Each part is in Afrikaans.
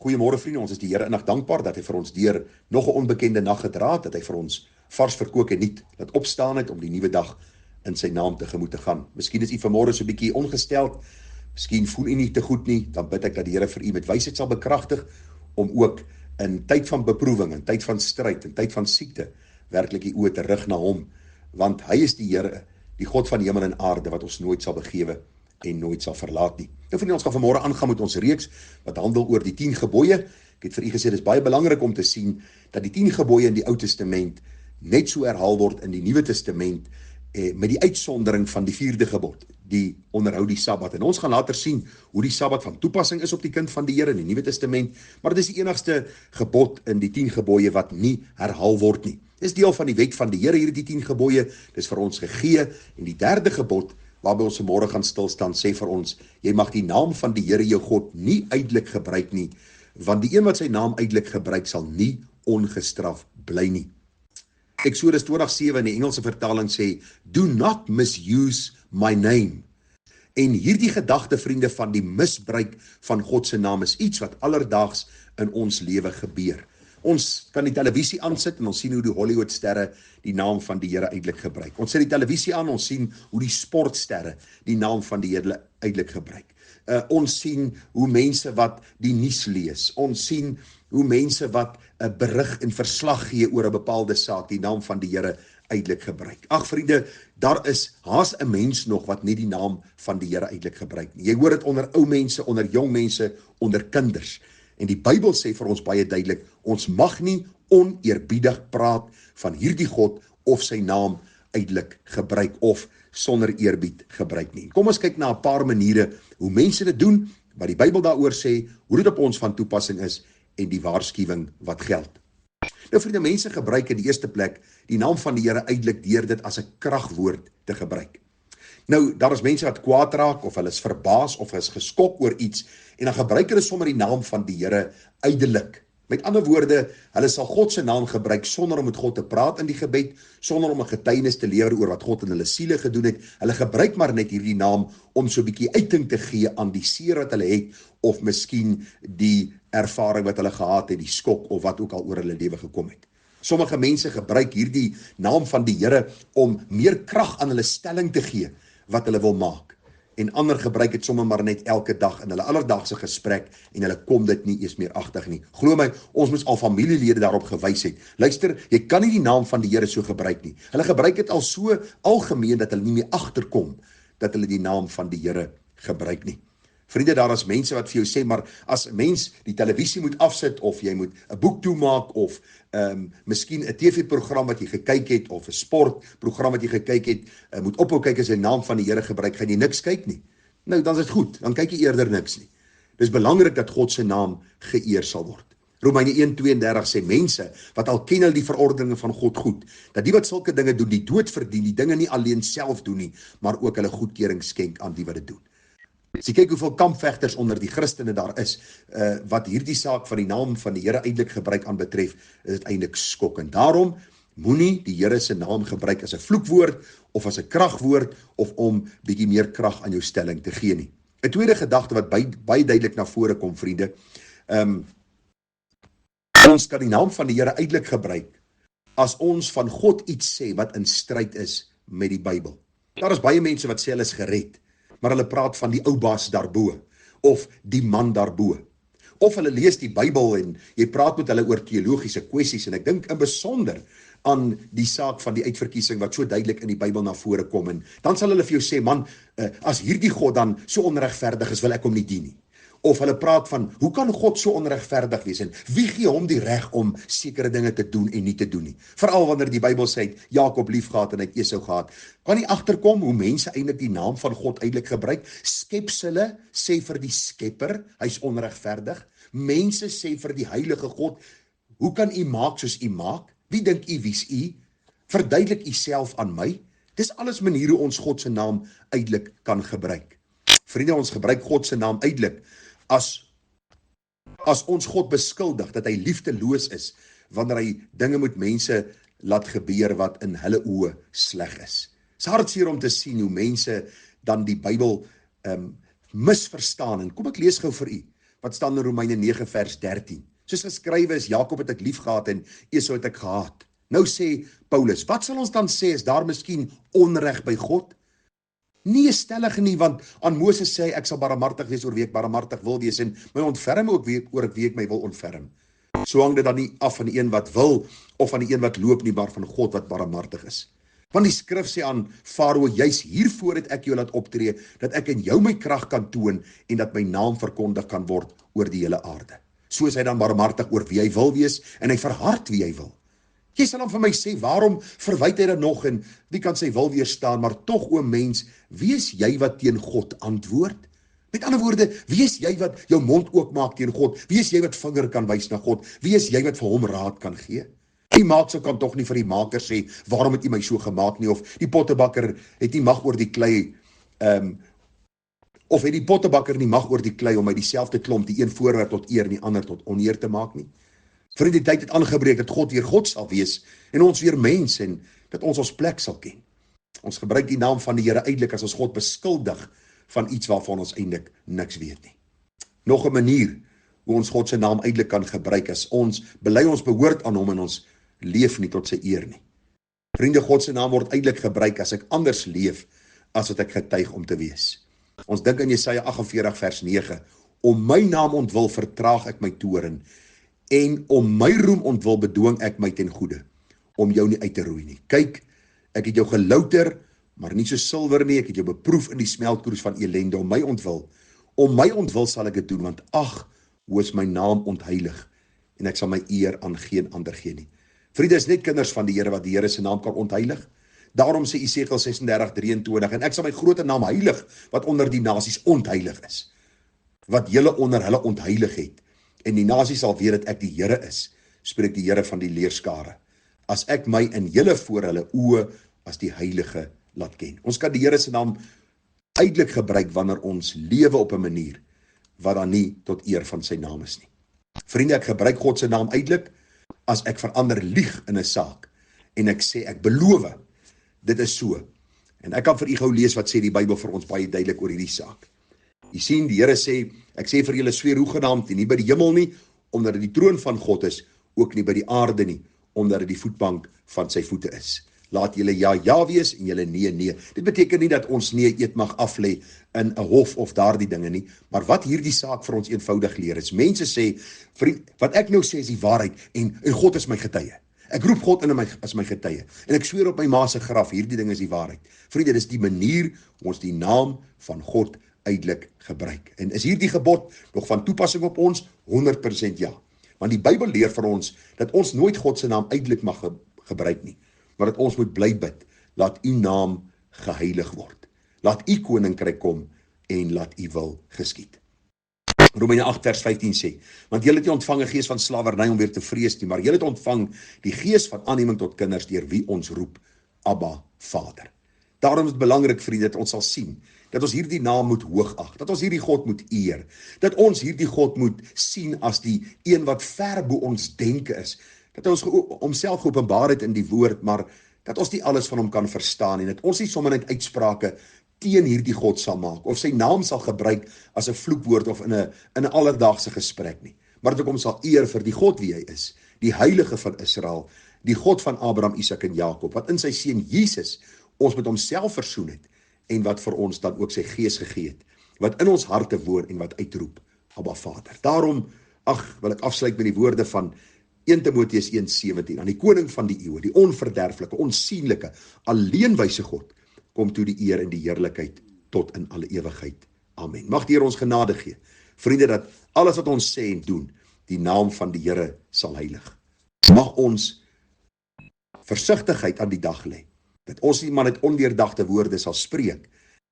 Goeiemôre vriende, ons is die Here innig dankbaar dat hy vir ons deur nog 'n onbekende nag gedra het, dat hy vir ons vars verkook en nuut laat opstaan het om die nuwe dag in sy naam tegemoet te gaan. Miskien is u vanmôre so 'n bietjie ongesteld, miskien voel u nie te goed nie, dan bid ek dat die Here vir u met wysheid sal bekragtig om ook in tyd van beproewing, in tyd van stryd, in tyd van siekte, werklik die oë te rig na hom, want hy is die Here, die God van hemel en aarde, wat ons nooit sal begewe en nooit sal verlaat nie. Nou vriende, ons gaan vanmôre aangaan met ons reeks wat handel oor die 10 gebooie. Ek het vir u gesê, dit is baie belangrik om te sien dat die 10 gebooie in die Ou Testament net so herhaal word in die Nuwe Testament met die uitsondering van die 4de gebod, die onderhou die Sabbat. En ons gaan later sien hoe die Sabbat van toepassing is op die kind van die Here in die Nuwe Testament, maar dit is die enigste gebod in die 10 gebooie wat nie herhaal word nie. Dit is deel van die wet van die Here, hierdie 10 gebooie, dit is vir ons gegee, en die 3de gebod waarby ons vanmôre gaan stilstaan, sê vir ons, jy mag die naam van die Here jou God nie uitelik gebruik nie, want die een wat sy naam uitelik gebruik sal nie ongestraf bly nie. Exodus 20:7 in die Engelse vertaling sê, do not misuse my name. En hierdie gedagte, vriende, van die misbruik van God se naam is iets wat alledaags in ons lewe gebeur. Ons kan die televisie aansit en ons sien hoe die Hollywoodsterre die naam van die Here uitelik gebruik. Ons sit die televisie aan, ons sien hoe die sportsterre die naam van die Here uitelik gebruik. Ons sien hoe mense wat die nuus lees, ons sien hoe mense wat 'n berig en verslag gee oor 'n bepaalde saak die naam van die Here uitelik gebruik. Ag vriende, daar is haas 'n mens nog wat nie die naam van die Here uitelik gebruik nie. Jy hoor dit onder ou mense, onder jong mense, onder kinders. En die Bybel sê vir ons baie duidelik, ons mag nie oneerbiedig praat van hierdie God of sy naam uitelik gebruik of sonder eerbied gebruik nie. Kom ons kyk na 'n paar maniere hoe mense dit doen, wat die Bybel daaroor sê, hoe dit op ons van toepassing is en die waarskuwing wat geld. Nou vriende, mense gebruik in die eerste plek die naam van die Here uitelik deur dit as 'n kragwoord te gebruik. Nou, daar is mense wat kwaad raak, of hulle is verbaas, of is geskok oor iets, en dan gebruik hulle sommer die naam van die Here uitelik. Met ander woorde, hulle sal God se naam gebruik sonder om met God te praat in die gebed, sonder om 'n getuienis te lewer oor wat God in hulle siele gedoen het. Hulle gebruik maar net hierdie naam om so 'n bietjie uiting te gee aan die seer wat hulle het, of miskien die ervaring wat hulle gehad het, die skok of wat ook al oor hulle lewe gekom het. Sommige mense gebruik hierdie naam van die Here om meer krag aan hulle stelling te gee wat hulle wil maak. En ander gebruik het sommer maar net elke dag in hulle alledaagse gesprek en hulle kom dit nie eens meer agtig nie. Glo my, ons moet al familielede daarop gewys het. Luister, jy kan nie die naam van die Here so gebruik nie. Hulle gebruik dit al so algemeen dat hulle nie meer agterkom dat hulle die naam van die Here gebruik nie. Vriende, daar is mense wat vir jou sê, maar as 'n mens die televisie moet afsit, of jy moet 'n boek toemaak, of miskien 'n TV-program wat jy gekyk het, of 'n sportprogram wat jy gekyk het, moet ophou kyk as jy die naam van die Here gebruik, gaan jy niks kyk nie. Nou, dan is dit goed, dan kyk jy eerder niks nie. Dis belangrik dat God se naam geëer sal word. Romeine 1:32 sê, mense wat al ken hulle die verordeninge van God goed, dat die wat sulke dinge doen, die dood verdien, die dinge nie alleen self doen nie, maar ook hulle goedkeuring skenk aan die wat dit doen. As jy kyk hoeveel kampvegters onder die Christene daar is, wat hierdie saak van die naam van die Here uitelik gebruik aan betref, is dit eintlik skokkend. Daarom moenie die Here se naam gebruik as 'n vloekwoord of as 'n kragwoord of om bietjie meer krag aan jou stelling te gee nie. 'n Tweede gedagte wat baie duidelik na vore kom, vriende, ons kan die naam van die Here uitelik gebruik as ons van God iets sê wat in stryd is met die Bybel. Daar is baie mense wat sê hulle is gered, maar hulle praat van die ou baas daarbo, of die man daarbo. Of hulle lees die Bybel en jy praat met hulle oor teologiese kwessies, en ek dink in besonder aan die saak van die uitverkiesing wat so duidelik in die Bybel na vore kom, en dan sal hulle vir jou sê, man, as hierdie God dan so onregverdig is, wil ek hom nie dien nie. Of hulle praat van, hoe kan God so onregverdig wees, en wie gee hom die reg om sekere dinge te doen en nie te doen nie? Veral wanneer die Bybel sê, Jakob lief gehad en hy het Esau gehad. Kan nie agterkom hoe mense eintlik die naam van God uitelik gebruik? Skepsele sê vir die skepper, hy's onregverdig. Mense sê vir die heilige God, hoe kan u maak soos u maak? Wie dink u wie's u? Verduidelik u self aan my. Dis alles maniere ons God se naam uitelik kan gebruik. Vriende, ons gebruik God se naam uitelik as ons God beskuldig dat hy liefdeloos is wanneer hy dinge met mense laat gebeur wat in hulle oë sleg is. Dis hartseer om te sien hoe mense dan die Bybel misverstaan. En kom ek lees gou vir u wat staan in Romeine 9 vers 13. Soos geskrywe is, Jakob het ek lief gehad en Esau het ek gehaat. Nou sê Paulus, wat sal ons dan sê, is daar miskien onreg by God? Nee, stellig nie, want aan Moses sê hy, ek sal barmhartig wees oor wie ek barmhartig wil wees, en my ontferm ook oor wie ek my wil ontferm. So hang dit dan nie af van die een wat wil, of van die een wat loop nie, maar van God wat barmhartig is. Want die skrif sê aan Farao, juis hiervoor het ek jou laat optree, dat ek in jou my krag kan toon, en dat my naam verkondig kan word oor die hele aarde. So is hy dan barmhartig oor wie hy wil wees, en hy verhard wie hy wil. Jy sal dan vir my sê, waarom verwyd hy dan nog, en wie kan sy wil weerstaan, maar tog, o mens, wie is jy wat teen God antwoord? Met ander woorde, wie is jy wat jou mond oopmaak teen God? Wie is jy wat vinger kan wys na God? Wie is jy wat vir hom raad kan gee? Die maaksel kan tog nie vir die maker sê, waarom het jy my so gemaak nie, of die pottebakker het nie mag oor die klei, of het die pottebakker nie mag oor die klei om my dieselfde klomp, die een voorwerp tot eer en die ander tot oneer te maak nie. Vriend, die tyd het aangebreek dat God weer God sal wees, en ons weer mens, en dat ons plek sal ken. Ons gebruik die naam van die Here eintlik as ons God beskuldig van iets waarvan ons eintlik niks weet nie. Nog 'n manier hoe ons God se naam eintlik kan gebruik is, ons bely ons behoort aan hom en ons leef nie tot sy eer nie. Vriende, God se naam word eintlik gebruik as ek anders leef as wat ek getuig om te wees. Ons dink aan Jesaja 48 vers 9, om my naam ontwil vertraag ek my toorn, en om my roem ontwil bedwing ek my ten goede, om jou nie uit te roei nie. Kyk, ek het jou gelouter, maar nie so silwer nie, ek het jou beproef in die smeltkroes van elende, om my ontwil sal ek dit doen, want ag, hoe is my naam ontheilig, en ek sal my eer aan geen ander gee nie. Vriende, is net kinders van die Here wat die Here se naam kan ontheilig. Daarom sê Esegiel 36:23, en ek sal my groot naam heilig, wat onder die nasies ontheilig is, wat julle onder hulle ontheilig het, en die nasies sal weet dat ek die Here is, spreek die Here van die leerskare, as ek my in julle voor hulle oë as die heilige laat ken. Ons kan die Here se naam eintlik gebruik wanneer ons lewe op 'n manier wat dan nie tot eer van sy naam is nie. Vriende, ek gebruik God se naam eintlik as ek verander lieg in 'n saak en ek sê ek beloof dit is so. En ek kan vir u gou lees wat sê die Bybel vir ons baie duidelik oor hierdie saak. Jy sien, die Here sê, ek sê vir julle sweer hoegenaamd, nie by die hemel nie, omdat dit die troon van God is, ook nie by die aarde nie, omdat dit die voetbank van sy voete is. Laat julle ja, ja wees en julle nee, nee. Dit beteken nie dat ons nee eet mag aflê in 'n hof of daardie dinge nie, maar wat hierdie saak vir ons eenvoudig leer is, mense sê, vriend, wat ek nou sê is die waarheid, en God is my getuie. Ek roep God in as my getuie, en ek sweer op my ma se graf, hierdie ding is die waarheid. Vriende, dis die manier hoe ons die naam van God uitelik gebruik. En is hierdie gebod nog van toepassing op ons? 100% ja. Want die Bybel leer vir ons, dat ons nooit God se naam uitelik mag gebruik nie, maar dat ons moet bly bid, laat u naam geheilig word. Laat u koninkryk kom, en laat u wil geskied. Romeine 8 vers 15 sê, want julle het nie ontvang 'n gees van slawerny om weer te vrees nie, maar julle het ontvang die gees van aanneming tot kinders, deur wie ons roep, Abba, Vader. Daarom is dit belangrik, vriende, dat ons sal sien, dat ons hierdie naam moet hoogag, dat ons hierdie God moet eer, dat ons hierdie God moet sien as die een wat ver bo ons denke is, dat ons homself geopenbaar het in die woord, maar dat ons nie alles van hom kan verstaan, en dat ons nie sommer net uitsprake teen hierdie God sal maak, of sy naam sal gebruik as 'n vloekwoord of in 'n alledaagse gesprek nie, maar dat ek hom sal eer vir die God wie hy is, die heilige van Israel, die God van Abraham, Isak en Jakob, wat in sy seun Jesus ons met homself versoen het, en wat vir ons dan ook sy gees gegee het, wat in ons harte woon en wat uitroep, Abba Vader. Daarom, wil ek afsluit met die woorde van 1 Timoteus 1:17, aan die koning van die eeue, die onverderflike, onsienlike, alleenwyse God, kom toe die eer en die heerlikheid tot in alle ewigheid. Amen. Mag die Here ons genade gee, vriende, dat alles wat ons sê en doen, die naam van die Here sal heilig. Mag ons versigtigheid aan die dag lê, dat ons nie maar net ondeurdagte woorde sal spreek,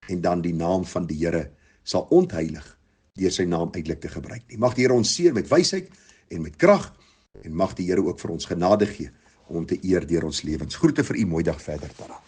en dan die naam van die Here sal ontheilig, deur sy naam uitelik te gebruik nie. Mag die Here ons seën met wysheid en met krag, en mag die Here ook vir ons genade gee, om te eer deur ons lewens. Groete vir u, mooi dag verder, tada.